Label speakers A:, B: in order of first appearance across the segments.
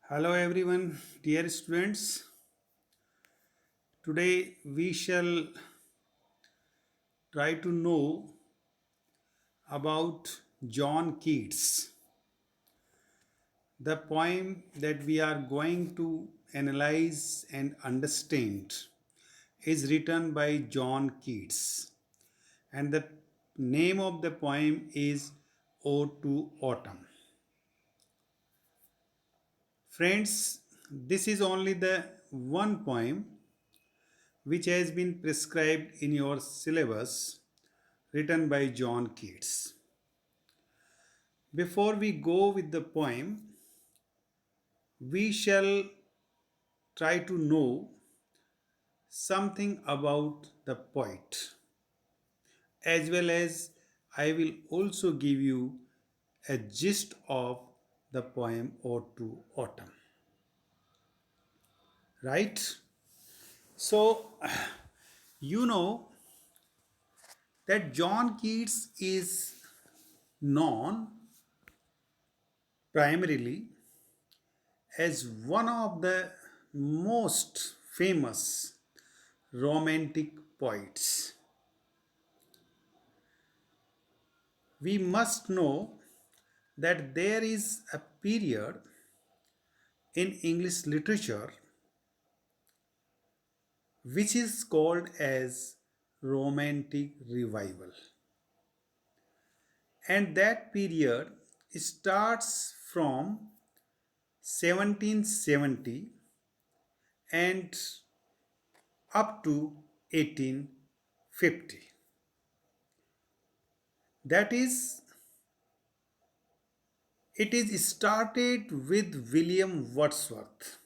A: Hello everyone, dear students. Today we shall try to know about John Keats. The poem that we are going to analyze and understand is written by John Keats, and the name of the poem is Ode to Autumn. Friends, this is only the one poem which has been prescribed in your syllabus written by John Keats. Before we go with the poem, we shall try to know something about the poet, as well as I will also give you a gist of the poem Ode to Autumn. Right? So, you know that John Keats is known primarily as one of the most famous romantic poets. We must know that there is a period in English literature which is called as romantic revival, and that period starts from 1770 and up to 1850. That is, it is started with William Wordsworth.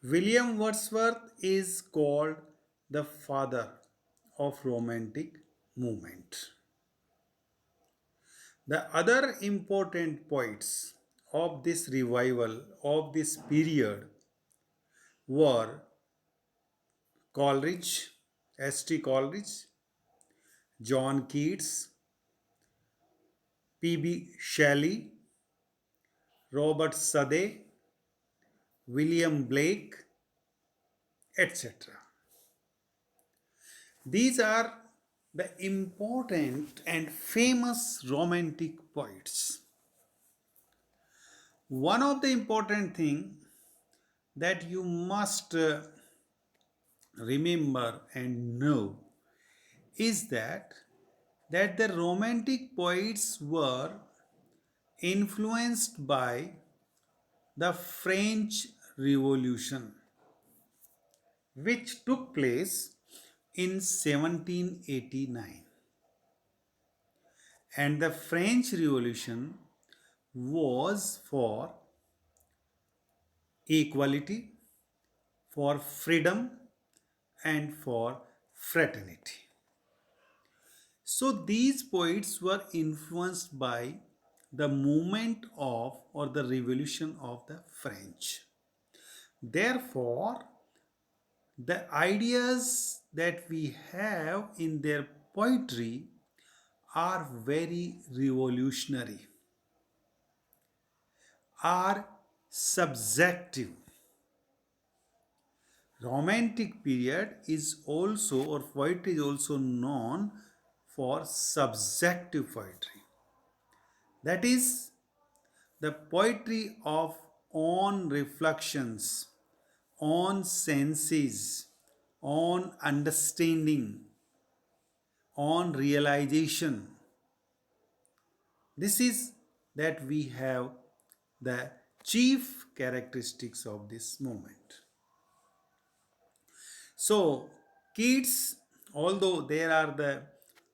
A: William Wordsworth is called the father of romantic movement. The other important poets of this revival of this period were Coleridge, S.T. Coleridge, John Keats, P.B. Shelley, Robert Southey, William Blake, etc. These are the important and famous romantic poets. One of the important thing that you must remember and know is that the romantic poets were influenced by the French Revolution, which took place in 1789. And the French Revolution was for equality, for freedom, and for fraternity. So these poets were influenced by the movement of or the revolution of the French. Therefore, the ideas that we have in their poetry are very revolutionary, are subjective. Romantic period is also, or poetry is also known for subjective poetry. That is the poetry of on reflections, on senses, on understanding, on realization. This is that we have the chief characteristics of this movement. So, Keats, although there are the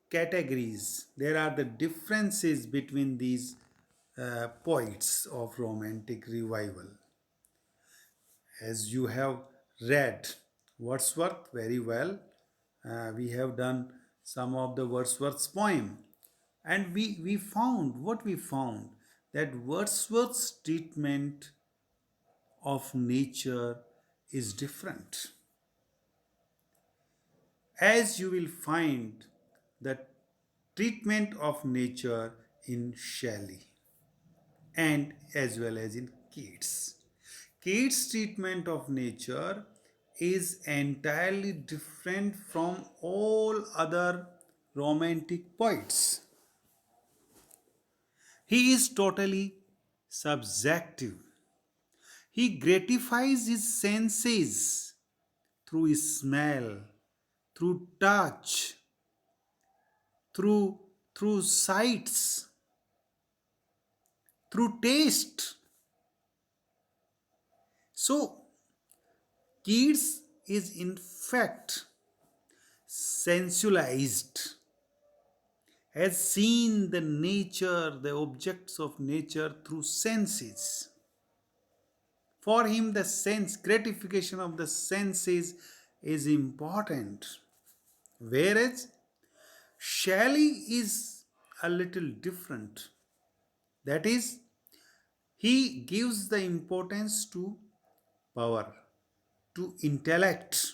A: categories, there are the differences between these poets of romantic revival. As you have read Wordsworth very well, we have done some of the Wordsworth's poem, and we found what we found, that Wordsworth's treatment of nature is different, as you will find the treatment of nature in Shelley. and as well as in Keats. Keats' treatment of nature is entirely different from all other romantic poets. He is totally subjective. He gratifies his senses through smell, through touch, through sights, through taste. So Keats is in fact sensualized, has seen the nature, the objects of nature through senses. For him, the sense gratification of the senses is important. Whereas Shelley is a little different. That is, he gives the importance to power, to intellect.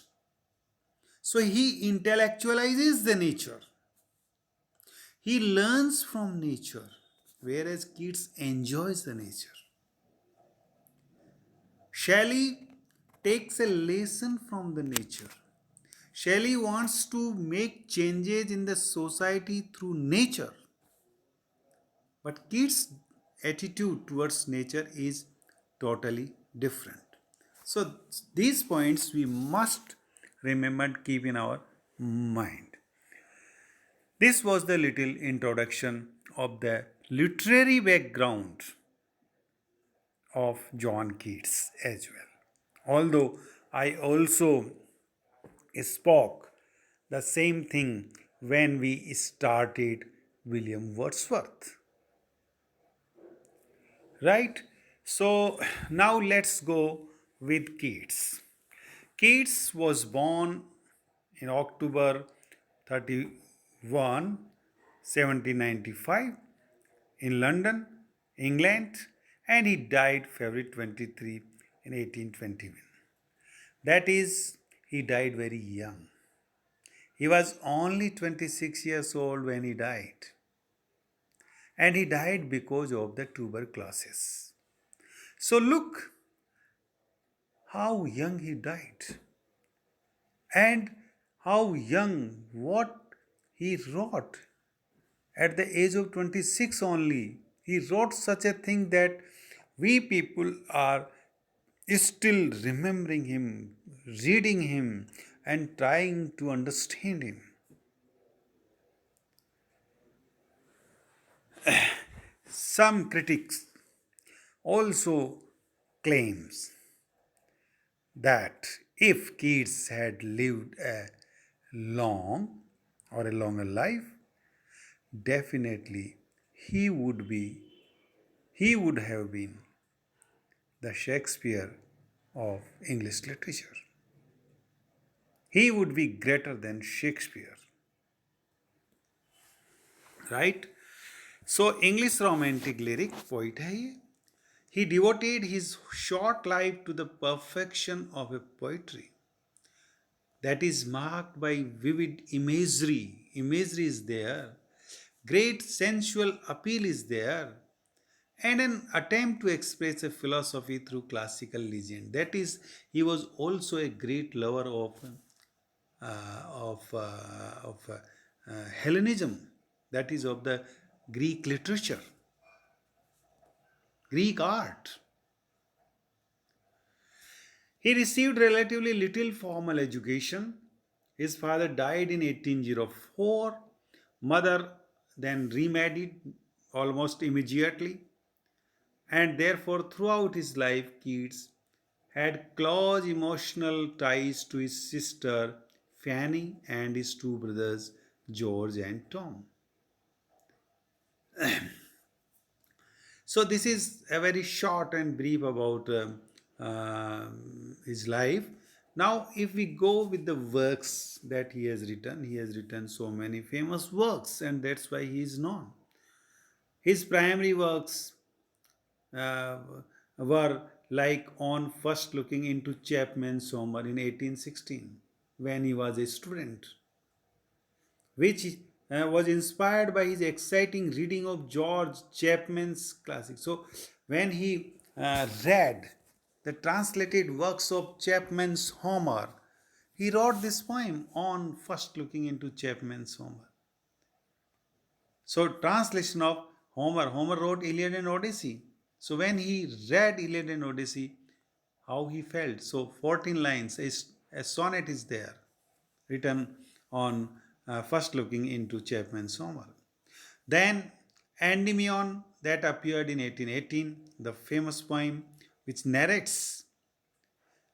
A: So he intellectualizes the nature. He learns from nature, whereas Keats enjoys the nature. Shelley takes a lesson from the nature. Shelley wants to make changes in the society through nature. But Keats' attitude towards nature is totally different. So these points we must remember and keep in our mind. This was the little introduction of the literary background of John Keats as well. Although I also spoke the same thing when we started William Wordsworth. Right? So now let's go with Keats. Keats was born in October 31, 1795 in London, England, and he died February 23 in 1821. That is, he died very young. He was only 26 years old when he died. And he died because of the tuberculosis. So look how young he died and how young what he wrote at the age of 26 only. He wrote such a thing that we people are still remembering him, reading him, and trying to understand him. Some critics also claims that if Keats had lived a long or a longer life, definitely he would be he would have been the Shakespeare of English literature. He would be greater than Shakespeare, right? So English romantic lyric poet है ये. He devoted his short life to the perfection of a poetry that is marked by vivid imagery. Imagery is there, great sensual appeal is there, and an attempt to express a philosophy through classical legend. That is, he was also a great lover of Hellenism, that is, of the Greek literature, Greek art. He received relatively little formal education. His father died in 1804. Mother then remarried almost immediately. And therefore, throughout his life, Keats had close emotional ties to his sister Fanny and his two brothers George and Tom. So this is a very short and brief about his life. Now, if we go with the works that he has written so many famous works, and that's why he is known. His primary works uh, were like on first looking into Chapman's Homer in 1816 when he was a student, which was inspired by his exciting reading of George Chapman's classics. So, when he read the translated works of Chapman's Homer, he wrote this poem on first looking into Chapman's Homer. So, translation of Homer wrote Iliad and Odyssey. So, when he read Iliad and Odyssey, how he felt. So, 14 lines, a sonnet is there, written on first looking into Chapman's Homer. Then, Endymion, that appeared in 1818, the famous poem which narrates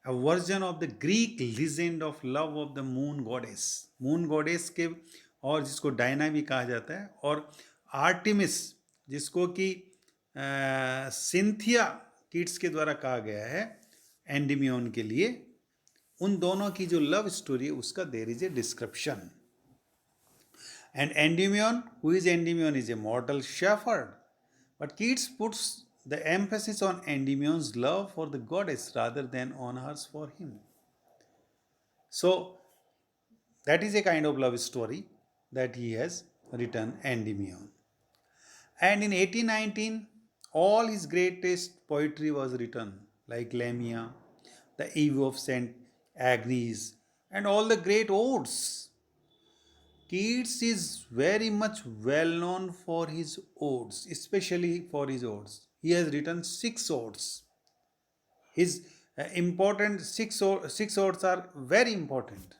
A: a version of the Greek legend of love of the moon goddess. Moon goddess के और जिसको Diana भी कहा जाता है, और Artemis जिसको कि सिंथिया किड्स के द्वारा कहा गया है एंडीमियन के लिए, उन दोनों की जो लव स्टोरी है उसका there is a description. And Endymion, who is Endymion, is a mortal shepherd. But Keats puts the emphasis on Endymion's love for the goddess rather than on hers for him. So, that is a kind of love story that he has written, Endymion. And in 1819, all his greatest poetry was written, like Lamia, the Eve of St. Agnes, and all the great odes. Keats is very much well known for his odes, especially for his odes. He has written 6 odes. His important six odes are very important: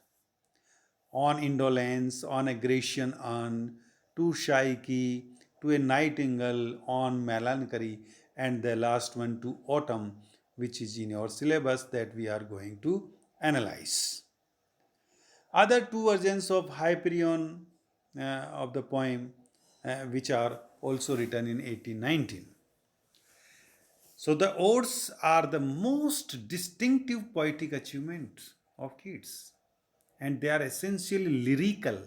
A: on indolence, on a Grecian urn, to Psyche, to a nightingale, on melancholy, and the last one to autumn, which is in your syllabus that we are going to analyze. Other two versions of Hyperion of the poem, which are also written in 1819. So the odes are the most distinctive poetic achievement of Keats, and they are essentially lyrical.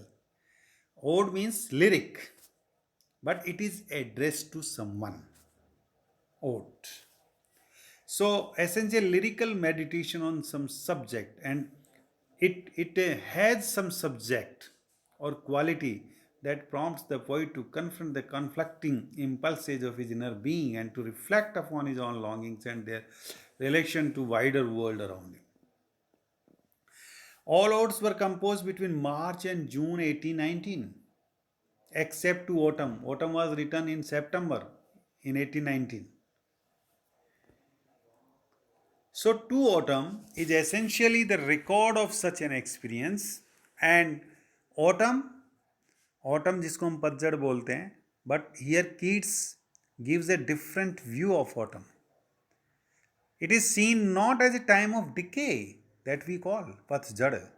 A: Ode means lyric, but it is addressed to someone. Ode. So essential lyrical meditation on some subject, and it has some subject or quality that prompts the poet to confront the conflicting impulses of his inner being and to reflect upon his own longings and their relation to wider world around him. All odes were composed between March and June 1819, except to autumn. Autumn was written in September in 1819. So, To Autumn is essentially the record of such an experience, and autumn जिसको हम पतझड़ बोलते हैं, but here Keats gives a different view of autumn. It is seen not as a time of decay that we call patjhad,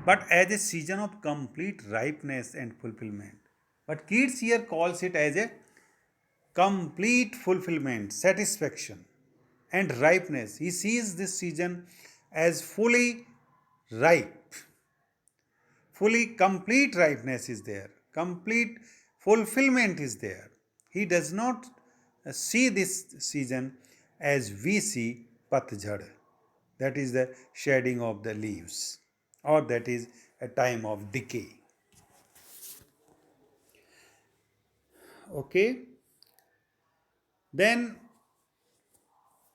A: but as a season of complete ripeness and fulfillment. But Keats here calls it as a complete fulfillment, satisfaction, and ripeness. He sees this season as fully ripe. Fully complete ripeness is there. Complete fulfillment is there. He does not see this season as we see patjhad. That is the shedding of the leaves, or that is a time of decay. Okay. Then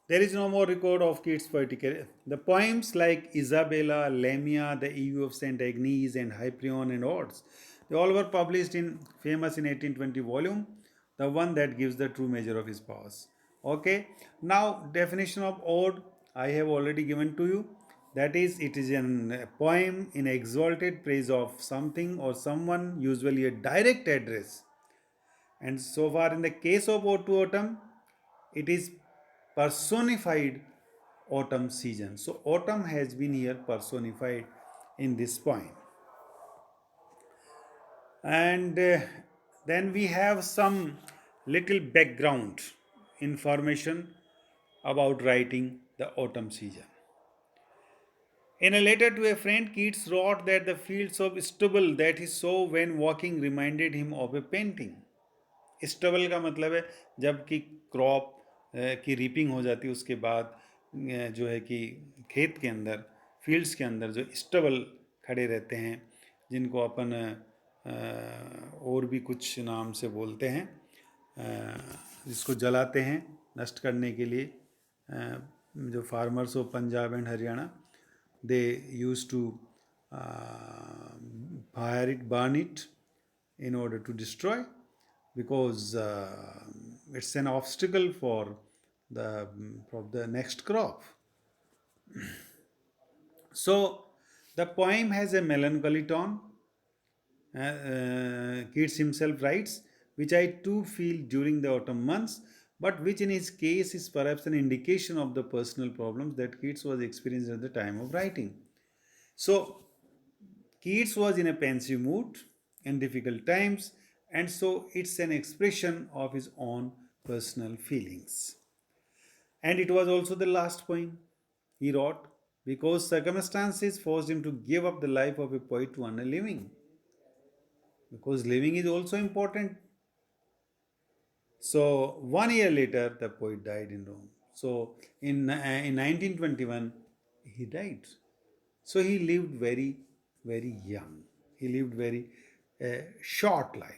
A: there is no more record of Keats' poetic career. The poems like Isabella, Lamia, The Eve of St. Agnes, and Hyperion and Odes, they all were published in famous in 1820 volume, the one that gives the true measure of his powers. Okay. Now definition of ode I have already given to you. That is, it is a poem in exalted praise of something or someone, usually a direct address. And so far in the case of Ode to Autumn, it is personified autumn season. So autumn has been here personified in this poem. And then we have some little background information about writing the autumn season. In a letter to a friend, Keats wrote that the fields of stubble that he saw when walking reminded him of a painting. Stubble का मतलब है जब कि crop की reaping हो जाती है, उसके बाद जो है कि खेत के अंदर, फील्ड्स के अंदर जो स्टबल खड़े रहते हैं, जिनको अपन और भी कुछ नाम से बोलते हैं, जिसको जलाते हैं नष्ट करने के लिए। जो farmers of Punjab and Haryana, they use to fire it, burn it in order to destroy, because it's an obstacle for the next crop. So the poem has a melancholy tone. Keats himself writes, which I too feel during the autumn months, but which in his case is perhaps an indication of the personal problems that Keats was experiencing at the time of writing. So Keats was in a pensive mood in difficult times, and so it's an expression of his own personal feelings. And it was also the last poem he wrote, because circumstances forced him to give up the life of a poet to earn a living. Because living is also important. So 1 year later, the poet died in Rome. So in 1921, he died. So he lived very, very young. He lived very short life.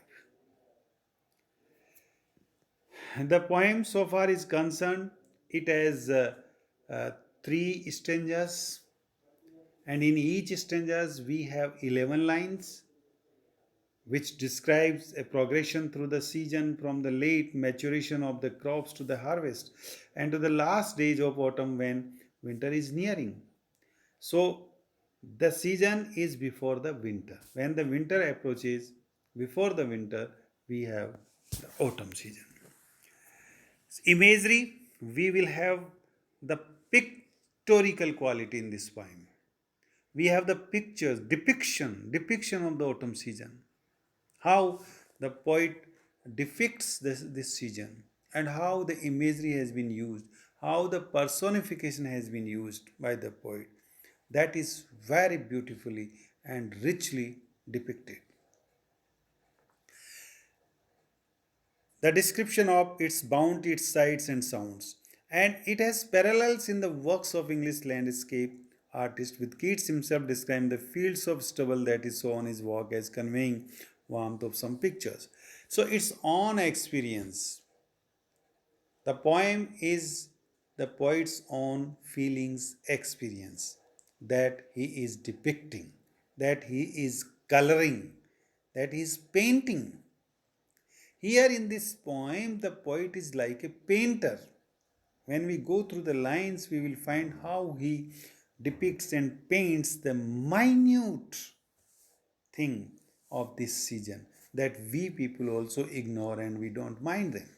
A: The poem, so far is concerned, it has uh, three stanzas, and in each stanzas we have 11 lines, which describes a progression through the season from the late maturation of the crops to the harvest and to the last days of autumn when winter is nearing. So, the season is before the winter. When the winter approaches, before the winter, we have the autumn season. Imagery, we will have the pictorial quality in this poem. We have the pictures, depiction of the autumn season, how the poet depicts this season, and how the imagery has been used, how the personification has been used by the poet. That is very beautifully and richly depicted. The description of its bounty, its sights and sounds. And it has parallels in the works of English landscape artists, with Keats himself describing the fields of stubble that he saw on his walk as conveying warmth of some pictures. So it's own experience. The poem is the poet's own feelings experience that he is depicting, that he is coloring, that he is painting. Here in this poem, the poet is like a painter. When we go through the lines, we will find how he depicts and paints the minute thing of this season that we people also ignore and we don't mind them.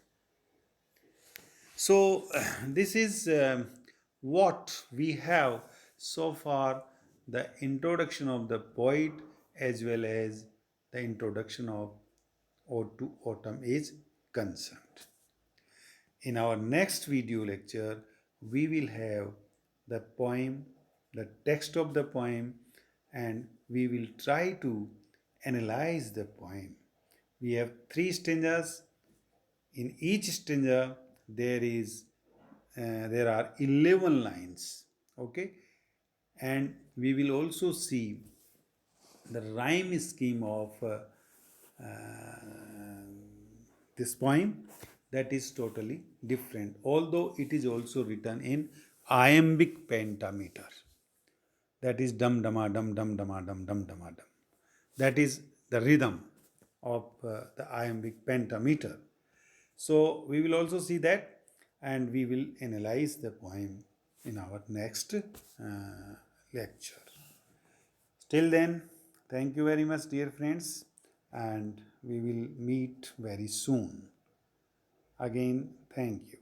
A: So, this is what we have so far, the introduction of the poet as well as the introduction of Ode to Autumn is concerned. In our next video lecture, we will have the poem, the text of the poem, and we will try to analyze the poem. We have three stanzas. In each stanza, there are 11 lines. Okay, and we will also see the rhyme scheme of this poem, that is totally different, although it is also written in iambic pentameter, that is dum dama dum dum dama dum dum dama dum, that is the rhythm of the iambic pentameter. So we will also see that, and we will analyze the poem in our next lecture. Till then, thank you very much, dear friends, and we will meet very soon. Again, thank you.